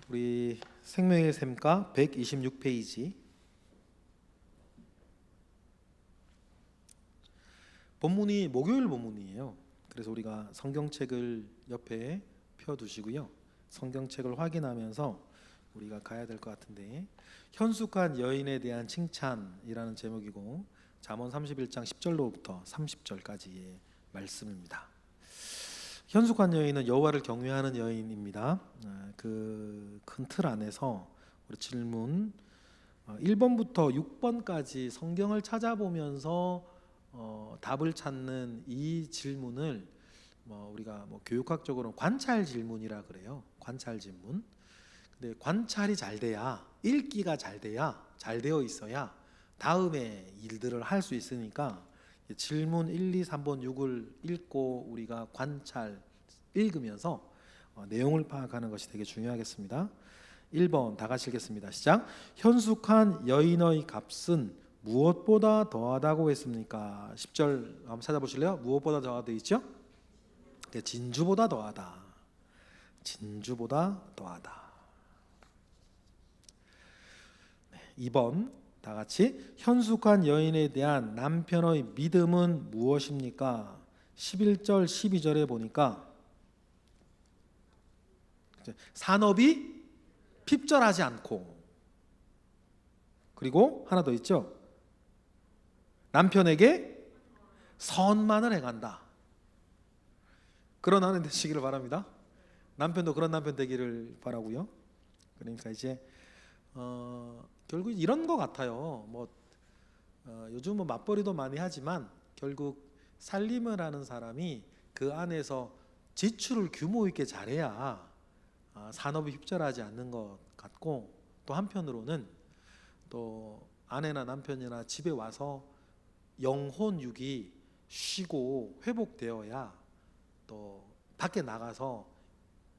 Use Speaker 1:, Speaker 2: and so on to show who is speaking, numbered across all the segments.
Speaker 1: 우리 생명의 샘가 126페이지. 본문이 목요일 본문이에요. 그래서 우리가 성경책을 옆에 펴두시고요. 성경책을 확인하면서 우리가 가야 될 것 같은데, 현숙한 여인에 대한 칭찬이라는 제목이고 잠언 31장 10절로부터 30절까지의 말씀입니다. 현숙한 여인은 여호와를 경외하는 여인입니다. 그 큰 틀 안에서 우리 질문 1번부터 6번까지 성경을 찾아보면서 답을 찾는 이 질문을 우리가 교육학적으로는 관찰 질문이라 그래요. 관찰 질문. 근데 관찰이 잘 돼야, 읽기가 잘 돼야, 잘 되어 있어야 다음에 일들을 할 수 있으니까 질문 1, 2, 3번, 6을 읽고 우리가 관찰 읽으면서 내용을 파악하는 것이 되게 중요하겠습니다. 1번 다 같이 읽겠습니다. 시작. 현숙한 여인의 값은 무엇보다 더하다고 했습니까? 10절 한번 찾아보실래요? 무엇보다 더하다 있죠? 진주보다 더하다. 진주보다 더하다. 2번 다 같이 현숙한 여인에 대한 남편의 믿음은 무엇입니까? 11절 12절에 보니까 산업이 핍절하지 않고, 그리고 하나 더 있죠. 남편에게 선만을 행한다. 그런 아내 되시기를 바랍니다. 남편도 그런 남편 되기를 바라고요. 그러니까 이제 결국 이런 것 같아요. 요즘 맞벌이도 많이 하지만 결국 살림을 하는 사람이 그 안에서 지출을 규모 있게 잘해야 산업이 휩절하지 않는 것 같고, 또 한편으로는 또 아내나 남편이나 집에 와서 영혼육이 쉬고 회복되어야 또 밖에 나가서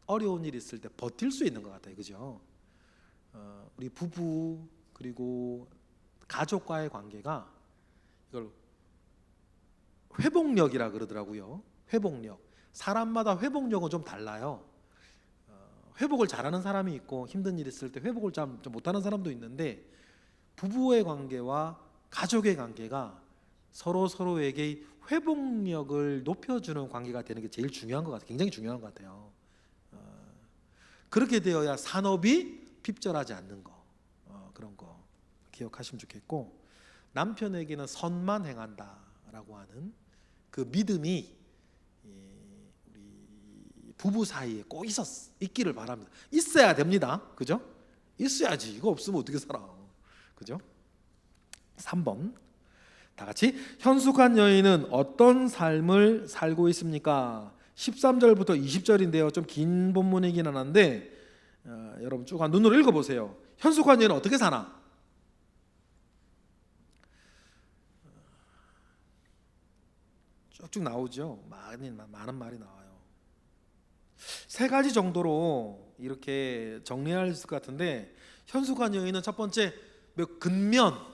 Speaker 1: 어려운 일 있을 때 버틸 수 있는 것 같아요. 그죠? 우리 부부 그리고 가족과의 관계가 이걸 회복력이라 그러더라고요. 회복력. 사람마다 회복력은 좀 달라요. 회복을 잘하는 사람이 있고 힘든 일 있을 때 회복을 좀 못하는 사람도 있는데, 부부의 관계와 가족의 관계가 서로에게 회복력을 높여주는 관계가 되는 게 제일 중요한 것 같아요. 굉장히 중요한 것 같아요. 그렇게 되어야 산업이 핍절하지 않는 거, 그런 거 기억하시면 좋겠고, 남편에게는 선만 행한다라고 하는 그 믿음이 우리 부부 사이에 꼭 있기를 바랍니다. 있어야 됩니다. 그죠? 있어야지. 이거 없으면 어떻게 살아? 그죠? 3번 다 같이 현숙한 여인은 어떤 삶을 살고 있습니까? 13절부터 20절인데요. 좀 긴 본문이긴 한데 여러분 쭉 눈으로 읽어보세요. 현숙한 여인은 어떻게 사나? 쭉쭉 나오죠. 많은 말이 나와요. 세 가지 정도로 이렇게 정리할 수 있을 것 같은데, 현숙한 여인은 첫 번째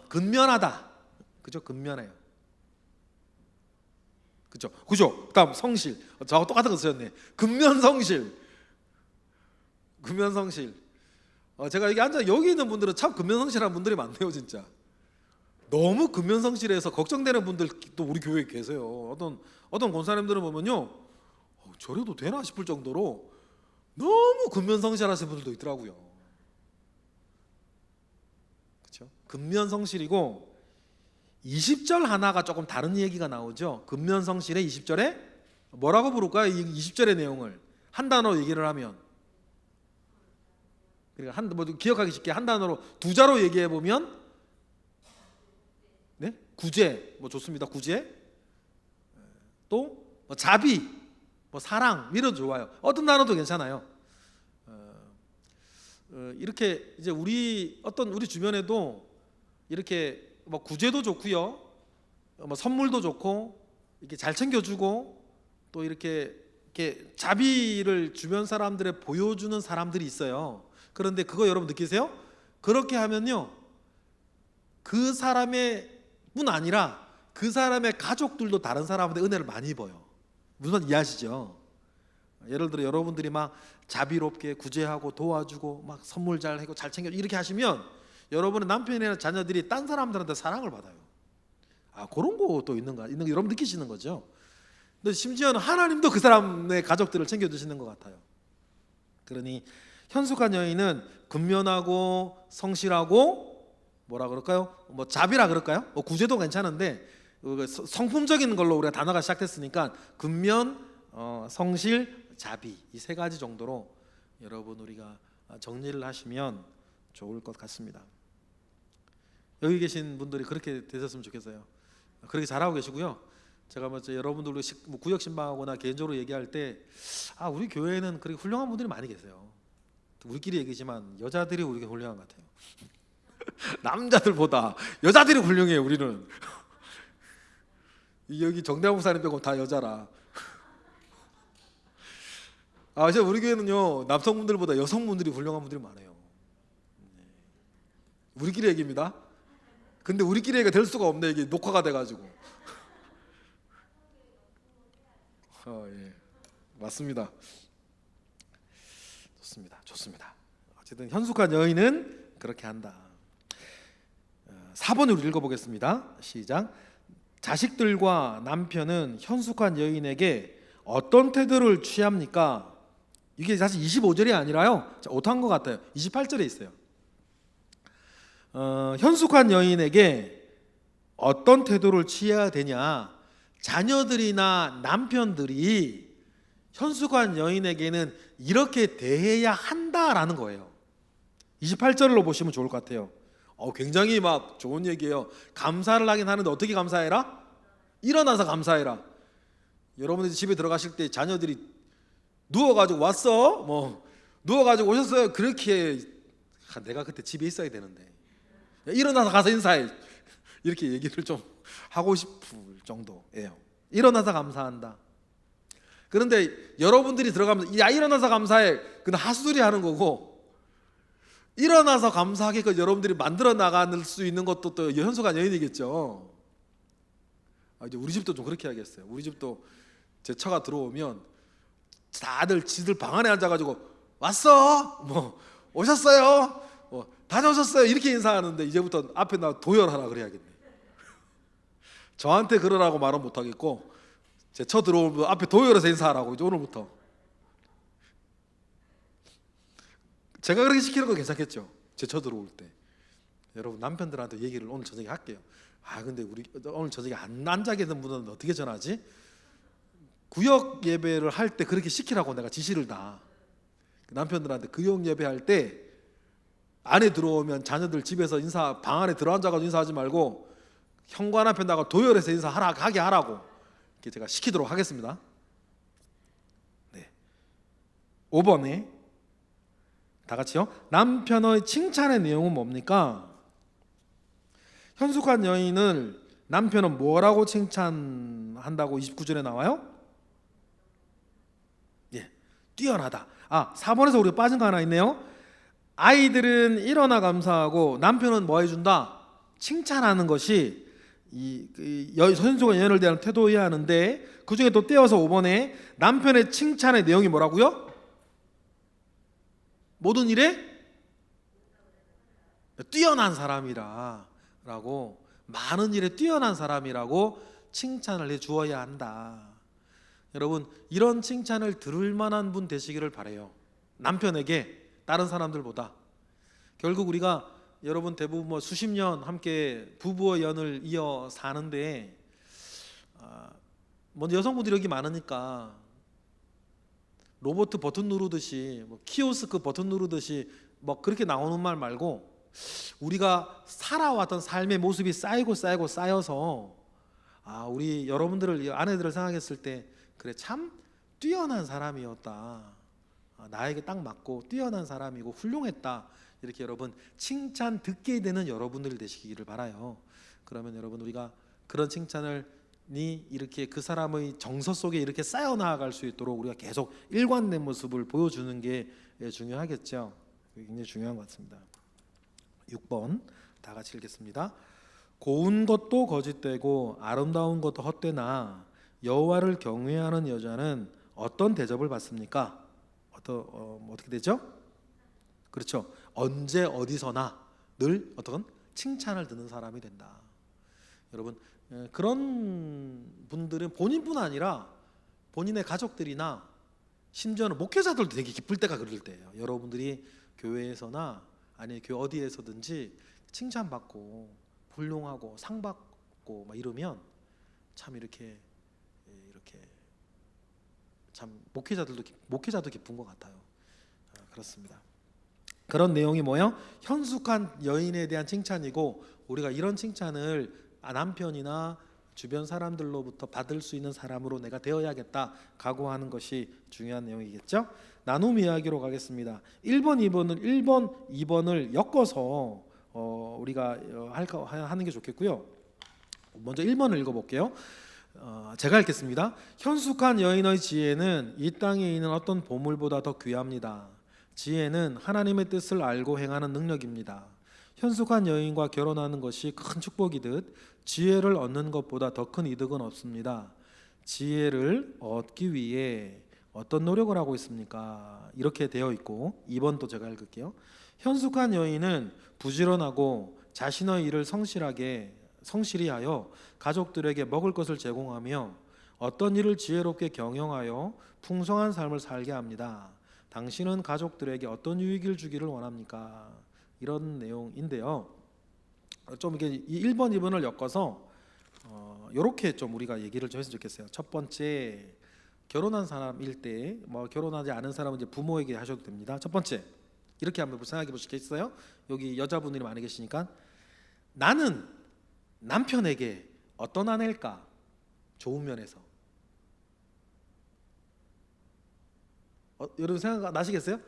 Speaker 1: 근면하다. 그죠? 근면해요. 그죠? 그다음 성실. 저하고 똑같은 거 쓰였네. 근면성실. 제가 여기 여기 있는 분들은 참 근면성실한 분들이 많네요, 진짜. 너무 근면성실해서 걱정되는 분들 또 우리 교회에 계세요. 어떤 권사님들은 보면요, 저래도 되나 싶을 정도로 너무 근면성실하신 분들도 있더라고요. 그렇죠? 근면성실이고, 20절 하나가 조금 다른 얘기가 나오죠. 근면성실의 20절에 뭐라고 부를까요? 이 20절의 내용을 한 단어로 얘기를 하면, 그러니까 기억하기 쉽게 한 단어로 두 자로 얘기해 보면, 네? 구제, 좋습니다. 구제. 또 자비, 사랑, 이런 좋아요. 어떤 단어도 괜찮아요. 이렇게 이제 우리 주변에도 이렇게 구제도 좋고요, 선물도 좋고, 이렇게 잘 챙겨주고, 또 이렇게 자비를 주변 사람들에 보여주는 사람들이 있어요. 그런데 그거 여러분 느끼세요? 그렇게 하면요, 그 사람의 뿐 아니라 그 사람의 가족들도 다른 사람한테 은혜를 많이 입어요. 무슨 말 이해하시죠? 예를 들어 여러분들이 막 자비롭게 구제하고 도와주고 막 선물 잘 하고 잘 챙겨 이렇게 하시면 여러분의 남편이나 자녀들이 딴 사람들한테 사랑을 받아요. 그런 것도 있는 거 여러분 느끼시는 거죠. 근데 심지어는 하나님도 그 사람의 가족들을 챙겨주시는 것 같아요. 그러니 현숙한 여인은 근면하고 성실하고 뭐라 그럴까요? 뭐 자비라 그럴까요? 구제도 괜찮은데 성품적인 걸로 우리가 단어가 시작됐으니까 근면, 성실, 자비 이 세 가지 정도로 여러분 우리가 정리를 하시면 좋을 것 같습니다. 여기 계신 분들이 그렇게 되셨으면 좋겠어요. 그렇게 잘하고 계시고요. 제가 여러분들로 구역 신방하거나 개인적으로 얘기할 때 우리 교회에는 그렇게 훌륭한 분들이 많이 계세요. 우리끼리 얘기지만 여자들이 우리가 훌륭한 것 같아요. 남자들보다 여자들이 훌륭해요. 우리는 여기 정대한 목사님 빼고 다 여자라. 이제 우리 교회는요 남성분들보다 여성분들이 훌륭한 분들이 많아요. 우리끼리 얘기입니다. 근데 우리끼리 얘기가 될 수가 없네. 이게 녹화가 돼가지고. 예, 맞습니다. 좋습니다. 어쨌든 현숙한 여인은 그렇게 한다. 4번을 읽어보겠습니다. 시작. 자식들과 남편은 현숙한 여인에게 어떤 태도를 취합니까? 이게 사실 25절이 아니라요. 오타한 것 같아요. 28절에 있어요. 현숙한 여인에게 어떤 태도를 취해야 되냐? 자녀들이나 남편들이 현숙한 여인에게는 이렇게 대해야 한다라는 거예요. 28절로 보시면 좋을 것 같아요. 굉장히 막 좋은 얘기예요. 감사를 하긴 하는데 어떻게 감사해라? 일어나서 감사해라. 여러분들이 집에 들어가실 때 자녀들이 누워가지고 왔어? 뭐 누워가지고 오셨어요? 그렇게 내가 그때 집에 있어야 되는데 일어나서 가서 인사해. 이렇게 얘기를 좀 하고 싶을 정도예요. 일어나서 감사한다. 그런데 여러분들이 들어가면 야 일어나서 감사해. 그건 하수들이 하는 거고 일어나서 감사하게끔 여러분들이 만들어 나갈 수 있는 것도 또 현숙한 여인이겠죠. 이제 우리 집도 좀 그렇게 해야겠어요. 우리 집도 제 처가 들어오면 다들 지들 방 안에 앉아가지고 왔어? 뭐 오셨어요? 뭐 다녀오셨어요? 이렇게 인사하는데 이제부터 앞에 나 도열하라 그래야겠네. 저한테 그러라고 말은 못하겠고 제 처 들어오면 앞에 도열해서 인사하라고 이제 오늘부터. 제가 그렇게 시키는 거 괜찮겠죠? 제 처 들어올 때 여러분 남편들한테 얘기를 오늘 저녁에 할게요. 근데 우리 오늘 저녁에 안 자게 된 분은 어떻게 전하지? 구역 예배를 할 때 그렇게 시키라고 내가 지시를 다 남편들한테 구역 예배할 때 안에 들어오면 자녀들 집에서 인사 방 안에 들어앉아가지고 인사하지 말고 현관 앞에 나가 도열해서 인사하게 하라고 이렇게 제가 시키도록 하겠습니다. 네. 5번에 다 같이요. 남편의 칭찬의 내용은 뭡니까? 현숙한 여인을 남편은 뭐라고 칭찬한다고 29절에 나와요? 예, 뛰어나다. 4번에서 우리가 빠진 거 하나 있네요. 아이들은 일어나 감사하고 남편은 뭐 해준다? 칭찬하는 것이 현숙한 여인을 대한 태도여야 하는데 그 중에 또 떼어서 5번에 남편의 칭찬의 내용이 뭐라고요? 모든 일에 뛰어난 사람이라 라고 많은 일에 뛰어난 사람이라고 칭찬을 해 주어야 한다. 여러분 이런 칭찬을 들을 만한 분 되시기를 바라요. 남편에게 다른 사람들보다. 결국 우리가 여러분 대부분 수십 년 함께 부부의 연을 이어 사는데 먼저 여성분들이 여기 많으니까 로봇 버튼 누르듯이 키오스크 버튼 누르듯이 그렇게 나오는 말 말고 우리가 살아왔던 삶의 모습이 쌓여서 우리 여러분들을 아내들을 생각했을 때 그래 참 뛰어난 사람이었다. 나에게 딱 맞고 뛰어난 사람이고 훌륭했다. 이렇게 여러분 칭찬 듣게 되는 여러분들 되시기를 바라요. 그러면 여러분 우리가 그런 칭찬을 이렇게 그 사람의 정서 속에 이렇게 쌓여 나아갈 수 있도록 우리가 계속 일관된 모습을 보여주는 게 중요하겠죠. 굉장히 중요한 것 같습니다. 6번 다 같이 읽겠습니다. 고운 것도 거짓되고 아름다운 것도 헛되나 여호와를 경외하는 여자는 어떤 대접을 받습니까? 어떻게 되죠? 그렇죠. 언제 어디서나 늘 어떤 칭찬을 듣는 사람이 된다. 여러분, 그런 분들은 본인뿐 아니라 본인의 가족들이나 심지어는 목회자들도 되게 기쁠 때가 그럴 때예요. 여러분들이 교회에서나 아니 교회 어디에서든지 칭찬받고 훌륭하고 상 받고 막 이러면 참 이렇게 참 목회자도 기쁜 것 같아요. 그렇습니다. 그런 내용이 뭐예요? 현숙한 여인에 대한 칭찬이고, 우리가 이런 칭찬을 남편이나 주변 사람들로부터 받을 수 있는 사람으로 내가 되어야겠다 각오하는 것이 중요한 내용이겠죠. 나눔 이야기로 가겠습니다. 1번, 2번을 엮어서 우리가 하는 게 좋겠고요. 먼저 1번을 읽어볼게요. 제가 읽겠습니다. 현숙한 여인의 지혜는 이 땅에 있는 어떤 보물보다 더 귀합니다. 지혜는 하나님의 뜻을 알고 행하는 능력입니다. 현숙한 여인과 결혼하는 것이 큰 축복이듯 지혜를 얻는 것보다 더 큰 이득은 없습니다. 지혜를 얻기 위해 어떤 노력을 하고 있습니까? 이렇게 되어 있고, 2번도 제가 읽을게요. 현숙한 여인은 부지런하고 자신의 일을 성실히 하여 가족들에게 먹을 것을 제공하며 어떤 일을 지혜롭게 경영하여 풍성한 삶을 살게 합니다. 당신은 가족들에게 어떤 유익을 주기를 원합니까? 이런 내용인데요. 좀 이게 1번, 2번을 엮어서 이렇게 좀 우리가 얘기를 좀 했으면 좋겠어요. 첫 번째, 결혼한 사람일 때, 결혼하지 않은 사람은 이제 부모에게 하셔도 됩니다. 첫 번째, 이렇게 한번 생각해 보시겠어요? 여기 여자분들이 많이 계시니까, 나는 남편에게 어떤 아내일까? 좋은 면에서. 여러분 생각 나시겠어요?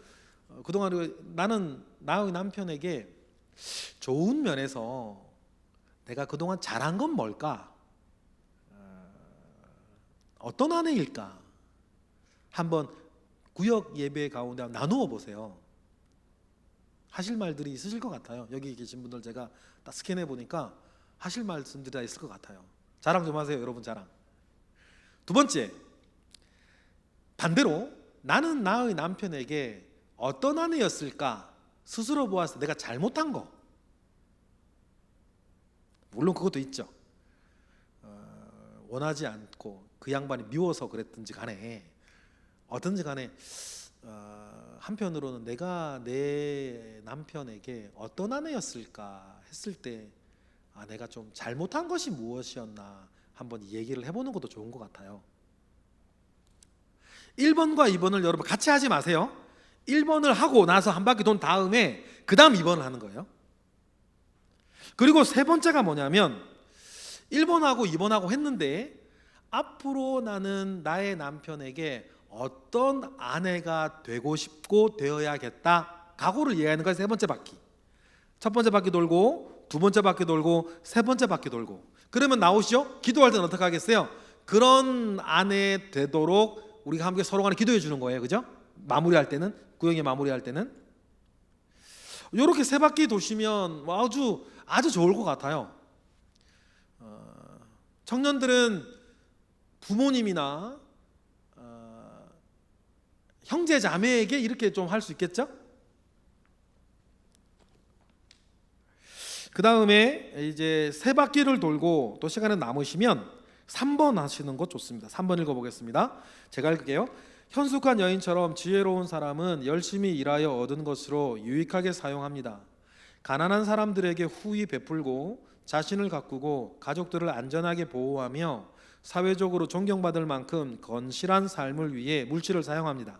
Speaker 1: 그동안 나는 나의 남편에게 좋은 면에서 내가 그동안 잘한 건 뭘까? 어떤 아내일까? 한번 구역 예배 가운데 한번 나누어 보세요. 하실 말들이 있으실 것 같아요. 여기 계신 분들 제가 딱 스캔해 보니까 하실 말씀들이 다 있을 것 같아요. 자랑 좀 하세요, 여러분. 자랑. 두 번째, 반대로 나는 나의 남편에게 어떤 아내였을까? 스스로 보았을 때 내가 잘못한 거, 물론 그것도 있죠. 원하지 않고 그 양반이 미워서 그랬든지 간에 어떤지 간에 한편으로는 내가 내 남편에게 어떤 아내였을까 했을 때 내가 좀 잘못한 것이 무엇이었나 한번 얘기를 해보는 것도 좋은 것 같아요. 1번과 2번을 여러분 같이 하지 마세요. 1번을 하고 나서 한 바퀴 돈 다음에 그 다음 2번을 하는 거예요. 그리고 세 번째가 뭐냐면 1번하고 2번하고 했는데 앞으로 나는 나의 남편에게 어떤 아내가 되고 싶고 되어야겠다 각오를 이해하는 거예요. 세 번째 바퀴. 첫 번째 바퀴 돌고 두 번째 바퀴 돌고 세 번째 바퀴 돌고. 그러면 나오시죠? 기도할 때는 어떻게 하겠어요? 그런 아내 되도록 우리가 함께 서로 간에 기도해 주는 거예요. 그죠? 마무리할 때는, 구역에 마무리할 때는 이렇게 세 바퀴 도시면 아주 좋을 것 같아요. 청년들은 부모님이나 형제 자매에게 이렇게 좀 할 수 있겠죠? 그 다음에 이제 세 바퀴를 돌고 또 시간이 남으시면 3번 하시는 것 좋습니다. 3번 읽어보겠습니다. 제가 읽을게요. 현숙한 여인처럼 지혜로운 사람은 열심히 일하여 얻은 것으로 유익하게 사용합니다. 가난한 사람들에게 후히 베풀고 자신을 가꾸고 가족들을 안전하게 보호하며 사회적으로 존경받을 만큼 건실한 삶을 위해 물질을 사용합니다.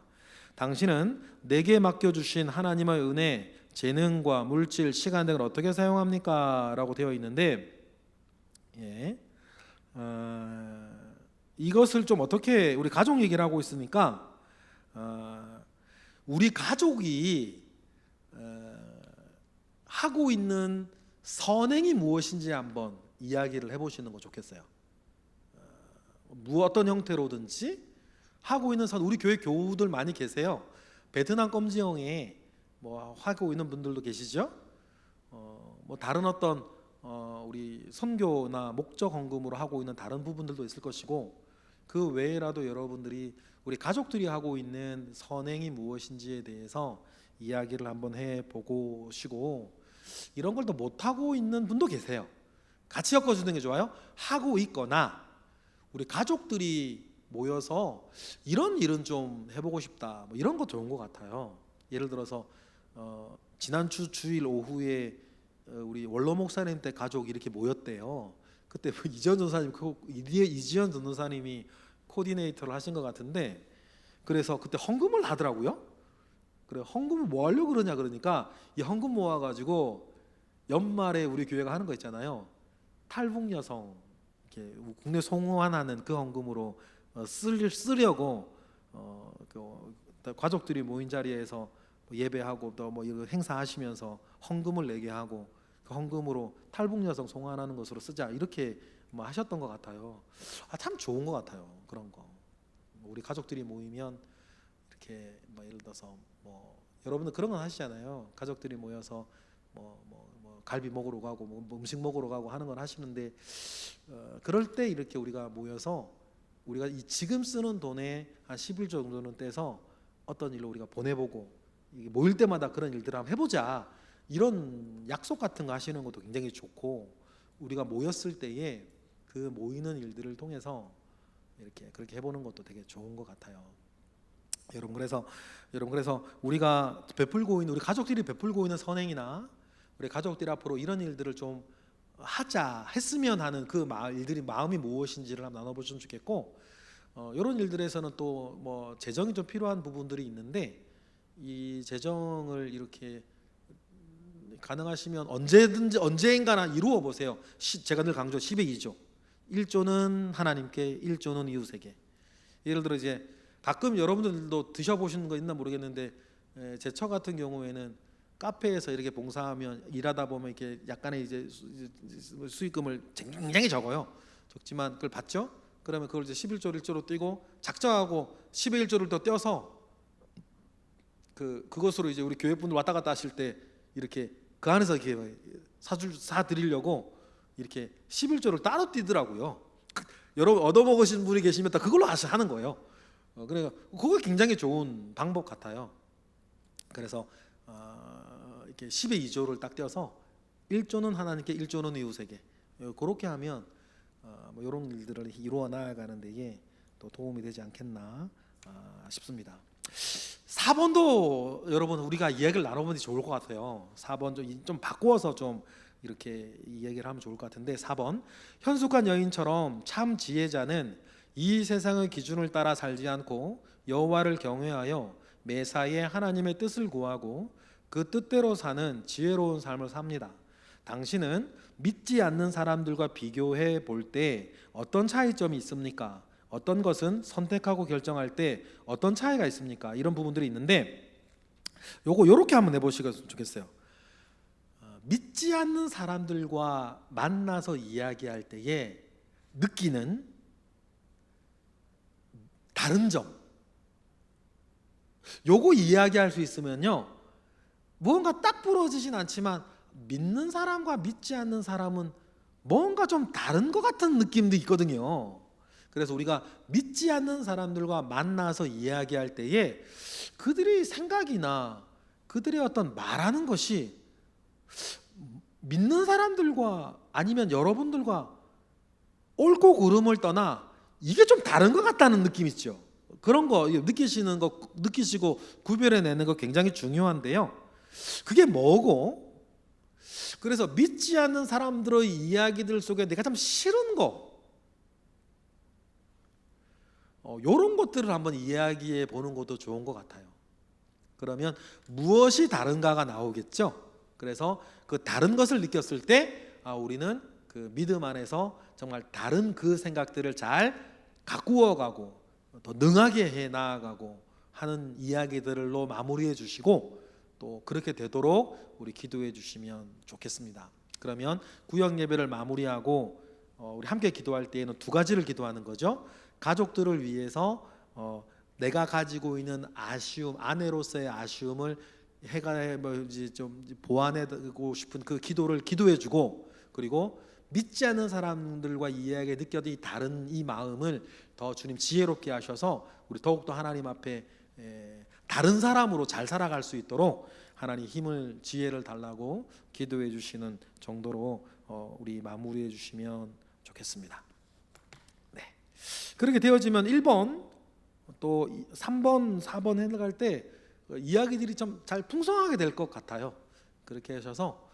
Speaker 1: 당신은 내게 맡겨주신 하나님의 은혜, 재능과 물질, 시간 등을 어떻게 사용합니까? 라고 되어 있는데 이것을 좀 어떻게, 우리 가족 얘기를 하고 있으니까 우리 가족이 하고 있는 선행이 무엇인지 한번 이야기를 해보시는 거 좋겠어요. 어떤 형태로든지 하고 있는 선, 우리 교회 교우들 많이 계세요. 베트남 껌지형에 하고 있는 분들도 계시죠. 다른 어떤 우리 선교나 목적 헌금으로 하고 있는 다른 부분들도 있을 것이고, 그 외에라도 여러분들이 우리 가족들이 하고 있는 선행이 무엇인지에 대해서 이야기를 한번 해보고 시고, 이런 걸 더 못하고 있는 분도 계세요. 같이 엮어주는 게 좋아요. 하고 있거나 우리 가족들이 모여서 이런 일은 좀 해보고 싶다, 뭐 이런 거 좋은 것 같아요. 예를 들어서 지난 주일 오후에 우리 원로 목사님 때 가족 이렇게 모였대요. 그때 뭐 이지연 전도사님이 코디네이터를 하신 것 같은데, 그래서 그때 헌금을 하더라고요. 그래, 헌금을 뭐 하려고 그러냐 그러니까 이 헌금 모아가지고 연말에 우리 교회가 하는 거 있잖아요. 탈북 여성 이렇게 국내 송환하는 그 헌금으로 쓰려고 가족들이 모인 자리에서 예배하고 또 뭐 이거 행사하시면서 헌금을 내게 하고 그 헌금으로 탈북 여성 송환하는 것으로 쓰자, 이렇게 뭐 하셨던 것 같아요. 참 좋은 것 같아요. 그런 거 우리 가족들이 모이면 이렇게 뭐 예를 들어서 뭐 여러분들 그런 건 하시잖아요. 가족들이 모여서 뭐 갈비 먹으러 가고 뭐 음식 먹으러 가고 하는 건 하시는데, 그럴 때 이렇게 우리가 모여서 우리가 이 지금 쓰는 돈의 한 11조 정도는 떼서 어떤 일로 우리가 보내보고, 이게 모일 때마다 그런 일들을 한번 해보자, 이런 약속 같은 거 하시는 것도 굉장히 좋고, 우리가 모였을 때에 그 모이는 일들을 통해서 이렇게 그렇게 해보는 것도 되게 좋은 것 같아요. 여러분 그래서 우리가 베풀고 있는, 우리 가족들이 베풀고 있는 선행이나 우리 가족들 앞으로 이런 일들을 좀 했으면 하는 그 일들이 마음이 무엇인지를 한번 나눠보시면 좋겠고, 이런 일들에서는 또 뭐 재정이 좀 필요한 부분들이 있는데, 이 재정을 이렇게 가능하시면 언제인가나 이루어 보세요. 제가 늘 강조 10의 2조. 1조는 하나님께, 1조는 이웃에게. 예를 들어 이제 가끔 여러분들도 드셔보시는 거 있나 모르겠는데, 제 처 같은 경우에는 카페에서 이렇게 봉사하면 일하다 보면 이렇게 약간의 이제 수익금을 굉장히 적어요. 적지만 그걸 받죠. 그러면 그걸 이제 11조를 1조로 떼고 작정하고 10의 1조를 더 떼어서 그것으로 이제 우리 교회 분들 왔다 갔다 하실 때 이렇게 그 안에서 이렇게 사드리려고 이렇게 11조를 따로 띄더라고요. 여러분 얻어먹으신 분이 계시면 또 그걸로 하는 거예요. 그러니까 그거 굉장히 좋은 방법 같아요. 그래서 이렇게 10의 2조를 딱 떼어서 1조는 하나님께, 1조는 이웃에게, 그렇게 하면 뭐 이런 일들을 이루어 나아가는 데에 또 도움이 되지 않겠나 싶습니다. 4번도 여러분 우리가 이야기를 나눠보면 좋을 것 같아요. 4번 좀 바꾸어서 좀 이렇게 이야기를 하면 좋을 것 같은데, 4번 현숙한 여인처럼 참 지혜자는 이 세상의 기준을 따라 살지 않고 여호와를 경외하여 매사에 하나님의 뜻을 구하고 그 뜻대로 사는 지혜로운 삶을 삽니다. 당신은 믿지 않는 사람들과 비교해 볼 때 어떤 차이점이 있습니까? 어떤 것은 선택하고 결정할 때 어떤 차이가 있습니까? 이런 부분들이 있는데, 요렇게 한번 해보시면 좋겠어요. 믿지 않는 사람들과 만나서 이야기할 때에 느끼는 다른 점, 요거 이야기할 수 있으면요, 뭔가 딱 부러지진 않지만 믿는 사람과 믿지 않는 사람은 뭔가 좀 다른 것 같은 느낌도 있거든요. 그래서 우리가 믿지 않는 사람들과 만나서 이야기할 때에 그들의 생각이나 그들의 어떤 말하는 것이 믿는 사람들과 아니면 여러분들과 옳고 그름을 떠나 이게 좀 다른 것 같다는 느낌 있죠. 그런 거 느끼시고 구별해내는 거 굉장히 중요한데요. 그게 뭐고? 그래서 믿지 않는 사람들의 이야기들 속에 내가 참 싫은 거, 이런 것들을 한번 이야기해 보는 것도 좋은 것 같아요. 그러면 무엇이 다른가가 나오겠죠. 그래서 그 다른 것을 느꼈을 때 우리는 그 믿음 안에서 정말 다른 그 생각들을 잘 가꾸어가고 더 능하게 해 나아가고 하는 이야기들로 마무리해 주시고, 또 그렇게 되도록 우리 기도해 주시면 좋겠습니다. 그러면 구역 예배를 마무리하고 우리 함께 기도할 때에는 두 가지를 기도하는 거죠. 가족들을 위해서 내가 가지고 있는 아쉬움, 아내로서의 아쉬움을 좀 보완해고 싶은 그 기도를 기도해주고, 그리고 믿지 않는 사람들과 이해하게 느껴도 다른 이 마음을 더 주님 지혜롭게 하셔서 우리 더욱더 하나님 앞에 다른 사람으로 잘 살아갈 수 있도록 하나님 힘을 지혜를 달라고 기도해 주시는 정도로 우리 마무리해 주시면 좋겠습니다. 네. 그렇게 되어지면 1번 또 3번 4번 해나갈 때 이야기들이 좀 잘 풍성하게 될 것 같아요. 그렇게 하셔서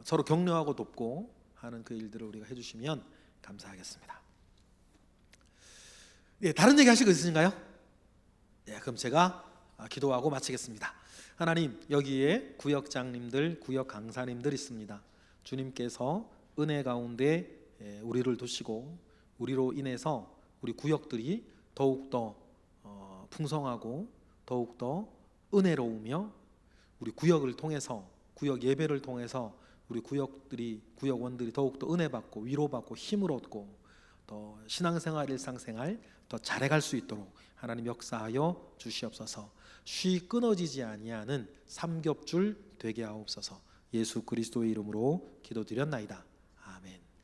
Speaker 1: 서로 격려하고 돕고 하는 그 일들을 우리가 해주시면 감사하겠습니다. 예, 다른 얘기 하실 거 있으신가요? 예, 그럼 제가 기도하고 마치겠습니다. 하나님, 여기에 구역장님들, 구역 강사님들 있습니다. 주님께서 은혜 가운데 우리를 두시고 우리로 인해서 우리 구역들이 더욱더 풍성하고 더욱더 은혜로우며 우리 구역을 통해서 구역 예배를 통해서 우리 구역원들이 더욱더 은혜받고 위로받고 힘을 얻고 더 신앙생활 일상생활 더 잘해갈 수 있도록 하나님 역사하여 주시옵소서. 쉬 끊어지지 아니하는 삼겹줄 되게 하옵소서. 예수 그리스도의 이름으로 기도드렸나이다.